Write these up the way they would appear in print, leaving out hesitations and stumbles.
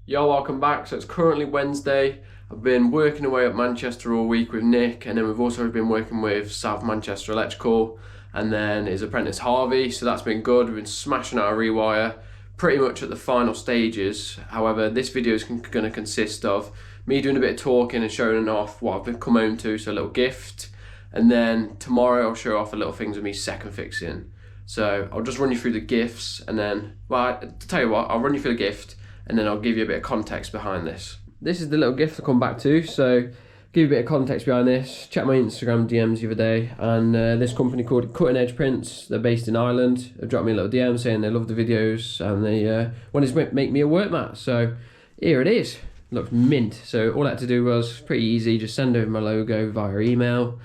Yo, welcome back. So it's currently Wednesday. I've been working away at Manchester all week with Nick, and then we've also been working with South Manchester Electrical and then his apprentice Harvey. So that's been good. We've been smashing out a rewire pretty much at the final stages. However, this video is going to consist of me doing a bit of talking and showing off what I've come home to, so a little gift. And then tomorrow I'll show off a little things with me second fixing. So I'll just run you through the gifts and then, well, to tell you what, I'll run you through the gift and then I'll give you a bit of context behind this. This is the little gift to come back to, so give you a bit of context behind this. Check my Instagram DMs the other day, and this company called Cutting Edge Prints, they're based in Ireland, have dropped me a little DM saying they love the videos and they wanted to make me a work mat. So here it is, looks mint. So all I had to do was pretty easy, just send over my logo via email.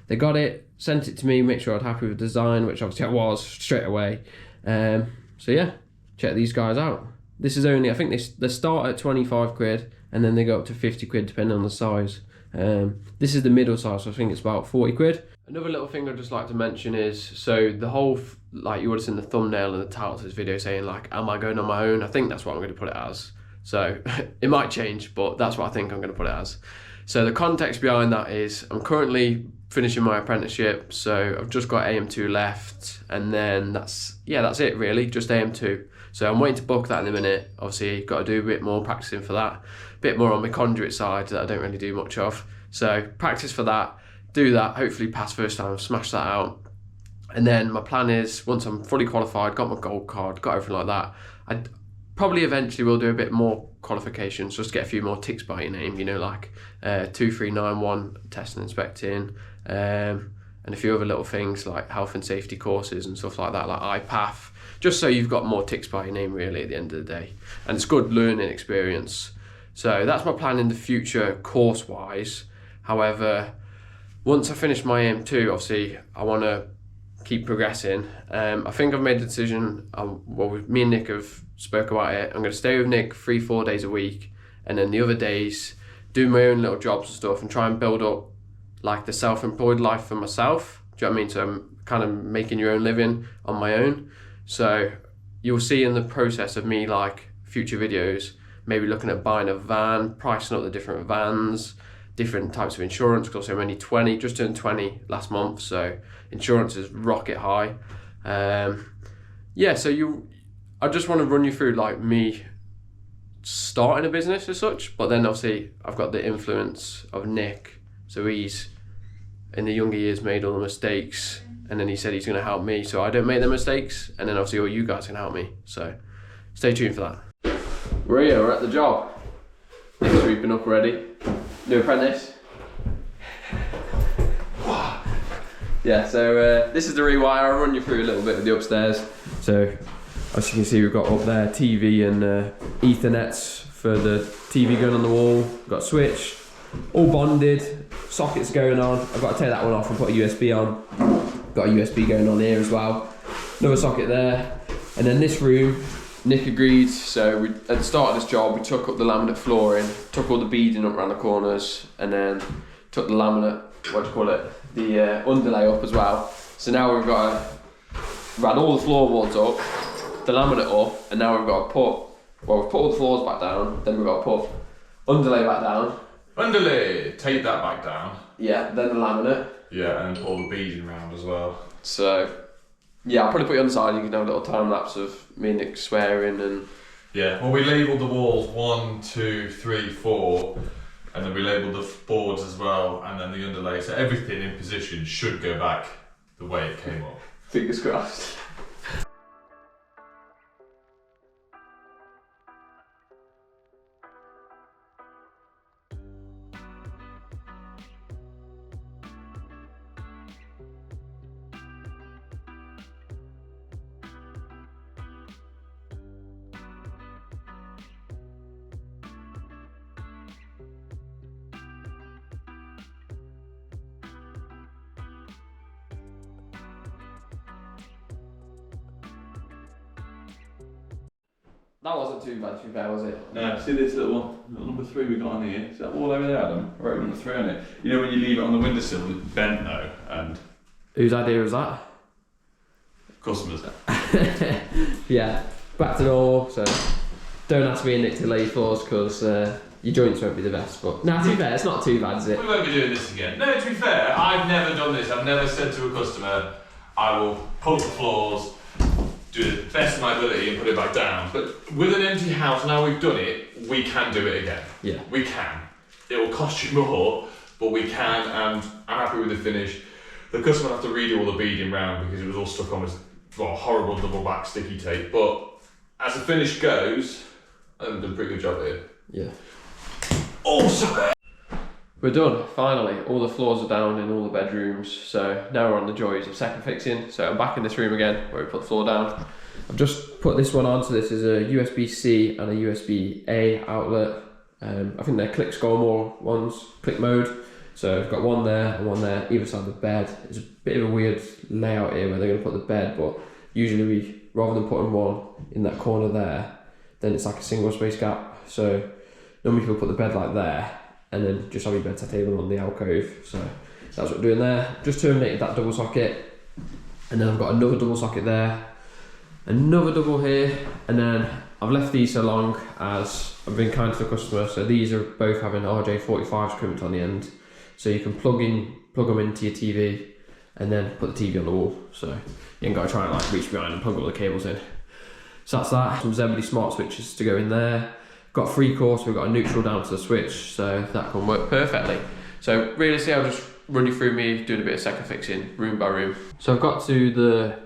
They got it, sent it to me, make sure I was happy with the design, which obviously I was straight away. So yeah, check these guys out. This is only, I think they start at 25 quid and then they go up to 50 quid depending on the size. This is the middle size, so I think it's about 40 quid. Another little thing I'd just like to mention is, so the whole, like you would have seen the thumbnail and the title of this video saying like, am I going on my own? I think that's what I'm going to put it as. So it might change, but that's what I think I'm going to put it as. So the context behind that is I'm currently finishing my apprenticeship, so I've just got AM2 left, and then that's it really, just AM2. So I'm waiting to book that in a minute. Obviously, got to do a bit more practicing for that, a bit more on my conduit side that I don't really do much of. So practice for that, do that, hopefully pass first time, smash that out. And then my plan is, once I'm fully qualified, got my gold card, got everything like that, I probably eventually will do a bit more qualifications, just get a few more ticks by your name, you know, like 2391 testing and inspecting, and a few other little things like health and safety courses and stuff like that, like iPath, just so you've got more ticks by your name really at the end of the day. And it's good learning experience. So that's my plan in the future course-wise. However, once I finish my AM2, obviously I want to keep progressing. I think I've made the decision, me and Nick have spoke about it. I'm going to stay with Nick 3-4 days a week, and then the other days do my own little jobs and stuff and try and build up like the self-employed life for myself. Do you know what I mean? So I'm kind of making your own living on my own. So you'll see in the process of me, like future videos, maybe looking at buying a van, pricing up the different vans, different types of insurance, because I'm only 20, just turned 20 last month, so insurance is rocket high. Yeah, so I just want to run you through like me starting a business as such, but then obviously I've got the influence of Nick, so he's in the younger years made all the mistakes, and then he said he's going to help me so I don't make the mistakes, and then obviously all you guys can help me, so stay tuned for that. We're here, we're at the job. Nick's sweeping up already. New apprentice. Yeah, so this is the rewire. I'll run you through a little bit of the upstairs. So as you can see, we've got up there TV and Ethernets for the TV going on the wall. We've got a switch, all bonded, sockets going on. I've got to take that one off and put a USB on. Got a USB going on here as well. Another socket there. And then this room, Nick agreed, so at the start of this job we took up the laminate flooring, took all the beading up around the corners, and then took the laminate, the underlay up as well. So now we've had all the floorboards up, the laminate up, and now we've got to we've put all the floors back down, then we've got to put underlay back down. Underlay, take that back down. Yeah, then the laminate. Yeah, and put all the beading around as well. So yeah, I'll probably put you on the side, you can have a little time lapse of me and Nick swearing and... Yeah, well we labelled the walls 1, 2, 3, 4, and then we labelled the boards as well, and then the underlay, so everything in position should go back the way it came up. Fingers crossed. That wasn't too bad, to be fair, was it? No, see this little one, little number 3 we got on here. Is that all over there, Adam? I wrote number 3 on it. You know when you leave it on the windowsill, it's bent though, and... Whose idea was that? Customers. Yeah, back to the door, so Don't ask me and Nick to lay your floors because your joints won't be the best. But no, to be fair, it's not too bad, is it? We won't be doing this again. No, to be fair, I've never done this. I've never said to a customer, I will pull up the floors, do the best of my ability and put it back down. But with an empty house, now we've done it, we can do it again. Yeah. We can. It will cost you more, but we can, and I'm happy with the finish. The customer will have to redo all the beading round because it was all stuck on with horrible double back sticky tape. But as the finish goes, I've done a pretty good job here. Yeah. Awesome! We're done, finally. All the floors are down in all the bedrooms, so now we're on the joys of second fixing. So I'm back in this room again, where we put the floor down. I've just put this one on, so this is a USB-C and a USB-A outlet. I think they're click ScoreMore ones, click mode. So I've got one there and one there, either side of the bed. It's a bit of a weird layout here where they're going to put the bed, but usually rather than putting one in that corner there, then it's like a single space gap. So normally people put the bed like there, and then just have your bedside table on the alcove. So that's what we're doing there. Just terminated that double socket, and then I've got another double socket there, another double here, and then I've left these so long as I've been kind to the customer. So these are both having RJ45s crimped on the end, so you can plug them into your TV, and then put the TV on the wall. So you ain't got to try and like reach behind and plug all the cables in. So that's that. Some Zebedee smart switches to go in there. Got 3 cores, so we've got a neutral down to the switch, so that can work perfectly. So realistically, I'll just run you through me doing a bit of second fixing, room by room. So I've got to the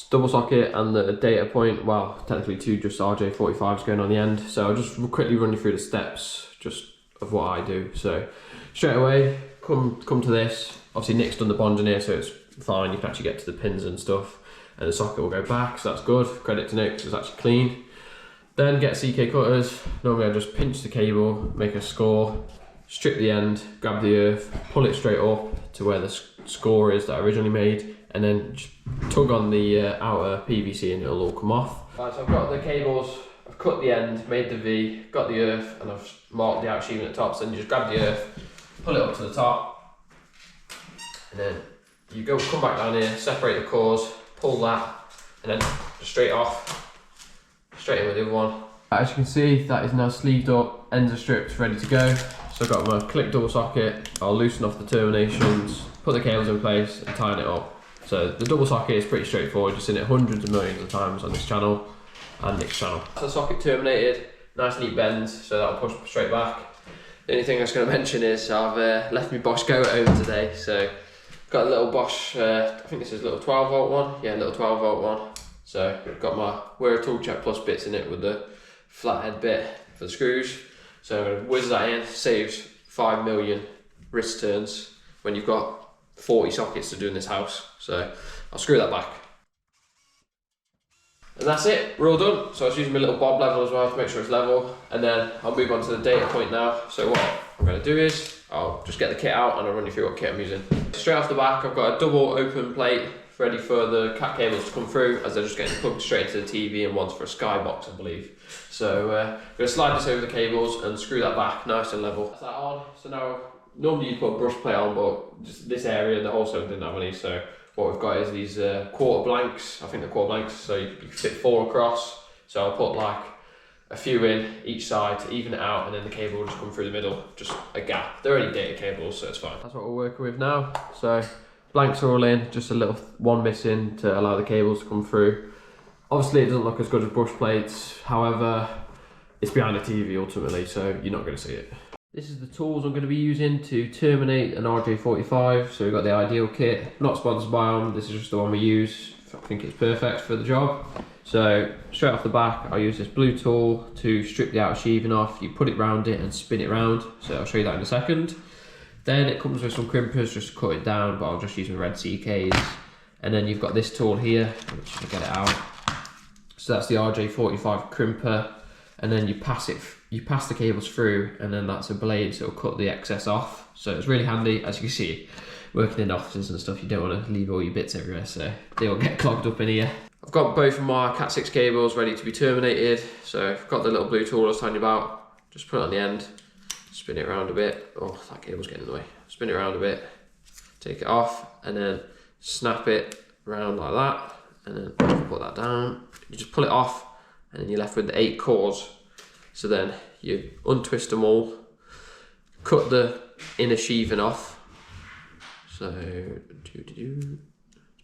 double socket and the data point, well, technically 2 just RJ45s going on the end. So I'll just quickly run you through the steps just of what I do. So straight away, come to this. Obviously Nick's done the bond in here, so it's fine. You can actually get to the pins and stuff, and the socket will go back, so that's good. Credit to Nick, because it's actually clean. Then get CK cutters. Normally I just pinch the cable, make a score, strip the end, grab the earth, pull it straight up to where the score is that I originally made, and then just tug on the outer PVC and it'll all come off. Right, so I've got the cables, I've cut the end, made the V, got the earth, and I've marked the outer sheathing at the top. So then you just grab the earth, pull it up to the top, and then you come back down here, separate the cores, pull that, and then just straight off. Straight in with the other one. As you can see, that is now sleeved up, ends are stripped, ready to go. So I've got my click double socket, I'll loosen off the terminations, put the cables in place and tighten it up. So the double socket is pretty straightforward, you've seen it hundreds of millions of times on this channel and Nick's channel. That's the socket terminated, nice neat bends, so that'll push straight back. The only thing I was going to mention is I've left my Bosch Go at home today, so got a little Bosch, I think this is a little 12 volt one, yeah, a little 12 volt one. So I've got my Wear a Tool Check Plus bits in it with the flathead bit for the screws. So I'm going to whiz that in, saves 5 million wrist turns when you've got 40 sockets to do in this house. So I'll screw that back. And that's it, we're all done. So I was using my little bob level as well to make sure it's level. And then I'll move on to the data point now. So what I'm going to do is, I'll just get the kit out and I'll run you through what kit I'm using. Straight off the back, I've got a double open plate ready for the cat cables to come through, as they're just getting plugged straight into the TV, and one's for a skybox, I believe. So I'm going to slide this over the cables and screw that back nice and level. That's that on. So now, normally you put a brush plate on, but just this area, the whole circle didn't have any, so what we've got is these quarter blanks. I think they're quarter blanks, so you can fit 4 across. So I'll put like a few in each side to even it out, and then the cable will just come through the middle, just a gap. They're only data cables, so it's fine. That's what we're working with now. So blanks are all in, just a little one missing to allow the cables to come through. Obviously it doesn't look as good as brush plates, however it's behind the TV ultimately, so you're not going to see it. This is the tools I'm going to be using to terminate an RJ45. So we've got the Ideal kit, not sponsored by them, this is just the one we use. I think it's perfect for the job. So straight off the back, I'll use this blue tool to strip the outer sheathing off. You put it round it and spin it round, so I'll show you that in a second. Then it comes with some crimpers just to cut it down, but I'll just use my red CKs. And then you've got this tool here, which you can get it out. So that's the RJ45 crimper, and then you pass the cables through, and then that's a blade, so it'll cut the excess off. So it's really handy, as you can see, working in offices and stuff, you don't want to leave all your bits everywhere, so they will get clogged up in here. I've got both of my Cat 6 cables ready to be terminated, so I've got the little blue tool I was telling you about, just put it on the end, spin it around a bit. Oh, that cable's getting in the way. Spin it around a bit, take it off, and then snap it around like that, and then put that down. You just pull it off, and then you're left with the 8 cores. So then you untwist them all, cut the inner sheathing off. So, it's a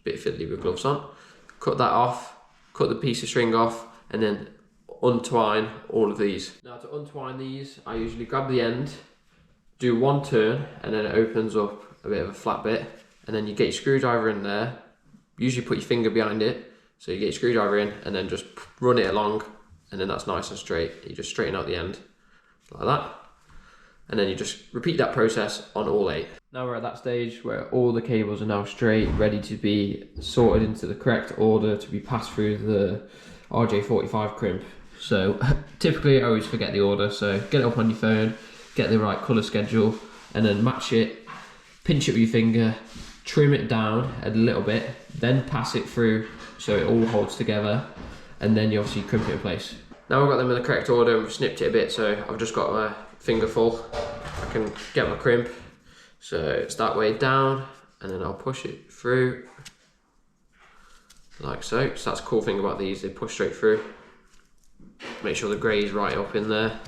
bit fiddly with gloves on. Cut that off, cut the piece of string off, and then untwine all of these. Now to untwine these, I usually grab the end, do one turn, and then it opens up a bit of a flat bit, and then you get your screwdriver in there, usually put your finger behind it, so you get your screwdriver in, and then just run it along, and then that's nice and straight. You just straighten out the end, like that, and then you just repeat that process on all 8. Now we're at that stage where all the cables are now straight, ready to be sorted into the correct order to be passed through the RJ45 crimp. So typically I always forget the order, so get it up on your phone, get the right colour schedule, and then match it, pinch it with your finger, trim it down a little bit, then pass it through so it all holds together, and then you obviously crimp it in place. Now I've got them in the correct order and we've snipped it a bit, so I've just got my finger full. I can get my crimp, so it's that way down, and then I'll push it through, like so. So that's the cool thing about these, they push straight through. Make sure the grey is right up in there,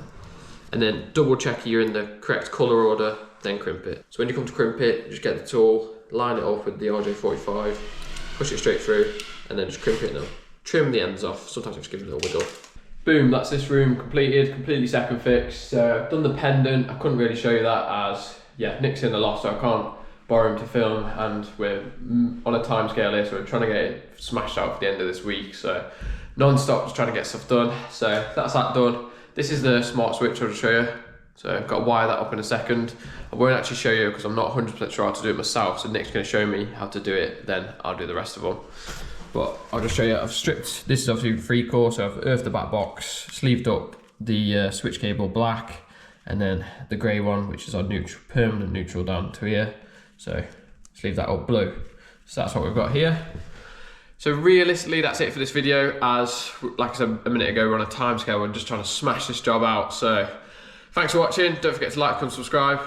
and then double check you're in the correct colour order, then crimp it. So when you come to crimp it, just get the tool, line it up with the RJ45, push it straight through, and then just crimp it now. Trim the ends off, sometimes just give it a little wiggle. Boom, that's this room completed, completely second fix. So I've done the pendant, I couldn't really show you that as, yeah, Nick's in the loft, so I can't borrow him to film, and we're on a time scale here, so we're trying to get it smashed out for the end of this week. So non-stop just trying to get stuff done. So that's that done. This is the smart switch I'll show you. So I've got to wire that up in a second. I won't actually show you because I'm not 100% sure how to do it myself, so Nick's going to show me how to do it, then I'll do the rest of them. But I'll just show you, I've stripped, this is obviously 3-core, so I've earthed the back box, sleeved up the switch cable black, and then the grey one, which is our neutral, permanent neutral down to here. So sleeve that up blue. So that's what we've got here. So realistically, that's it for this video. As, like I said a minute ago, we're on a time scale, we're just trying to smash this job out. So thanks for watching, don't forget to like and subscribe.